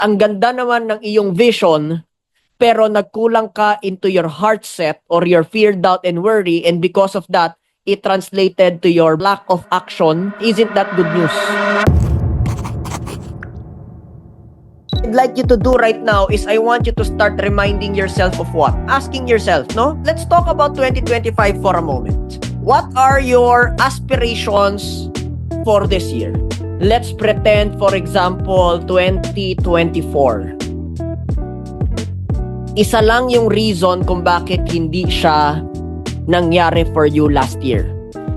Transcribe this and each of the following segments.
ang ganda naman ng iyong vision, pero nagkulang ka into your heart set or your fear, doubt, and worry, and because of that, it translated to your lack of action. Isn't that good news? I'd like you to do right now is I want you to start reminding yourself of what? Asking yourself, no? Let's talk about 2025 for a moment. What are your aspirations for this year? Let's pretend, for example, 2024. Isa lang yung reason kung bakit hindi siya nangyari for you last year.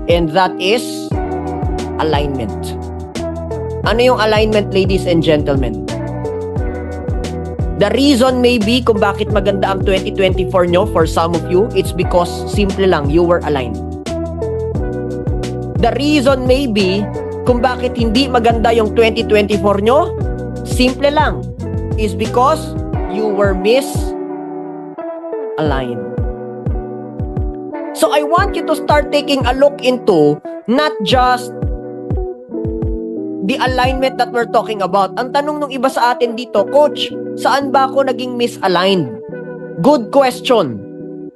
And that is alignment. Ano yung alignment, ladies and gentlemen? The reason maybe kung bakit maganda ang 2024 nyo for some of you, it's because simple lang, you were aligned. The reason maybe kung bakit hindi maganda yung 2024 nyo, simple lang, is because you were misaligned. So I want you to start taking a look into not just the alignment that we're talking about. Ang tanong ng iba sa atin dito, Coach, saan ba ako naging misaligned? Good question.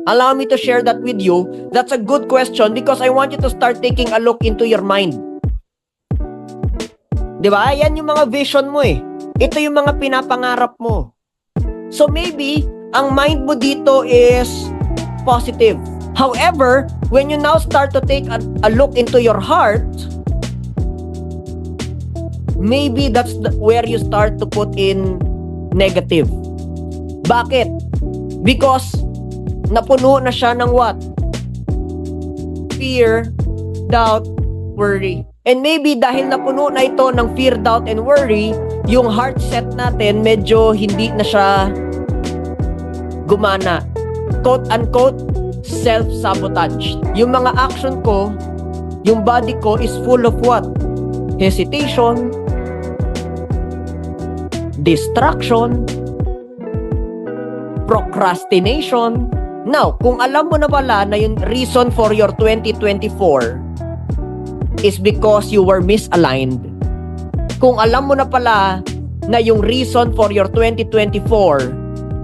Allow me to share that with you. That's a good question because I want you to start taking a look into your mind. Diba? Yan yung mga vision mo eh. Ito yung mga pinapangarap mo. So maybe, ang mind mo dito is positive. However, when you now start to take a look into your heart, maybe that's where you start to put in negative. Bakit? Because napuno na siya ng what? Fear, doubt, worry. And maybe dahil napuno na ito ng fear, doubt, and worry, yung heart set natin medyo hindi na siya gumana. Quote-unquote, self-sabotage. Yung mga action ko, yung body ko is full of what? Hesitation, distraction, procrastination. Now, kung alam mo na pala na yung reason for your 2024 is because you were misaligned, kung alam mo na pala na yung reason for your 2024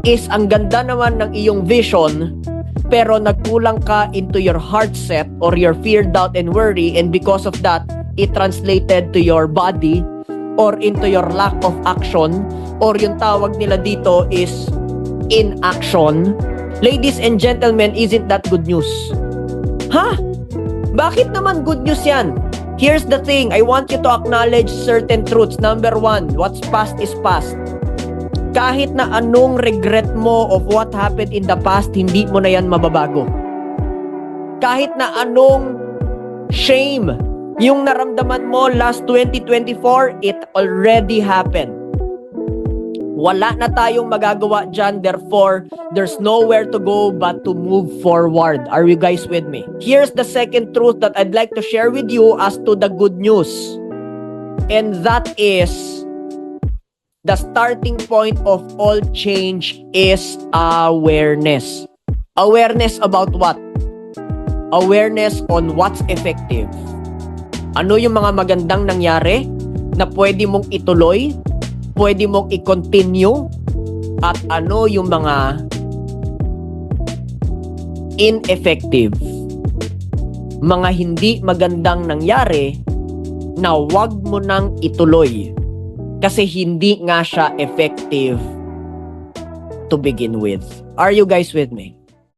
is ang ganda naman ng iyong vision, pero nagkulang ka into your heart set or your fear, doubt, and worry, and because of that, it translated to your body or into your lack of action, or yung tawag nila dito is inaction. Ladies and gentlemen, isn't that good news? Ha? Bakit naman good news yan? Here's the thing, I want you to acknowledge certain truths. Number one, what's past is past. Kahit na anong regret mo of what happened in the past, hindi mo na yan mababago. Kahit na anong shame yung naramdaman mo last 2024, it already happened. Wala na tayong magagawa dyan, therefore, there's nowhere to go but to move forward. Are you guys with me? Here's the second truth that I'd like to share with you as to the good news. And that is, the starting point of all change is awareness. Awareness about what? Awareness on what's effective. Ano yung mga magandang nangyari na pwede mong ituloy, pwede mong i-continue, at ano yung mga ineffective, mga hindi magandang nangyari na wag mo nang ituloy kasi hindi nga siya effective to begin with. Are you guys with me?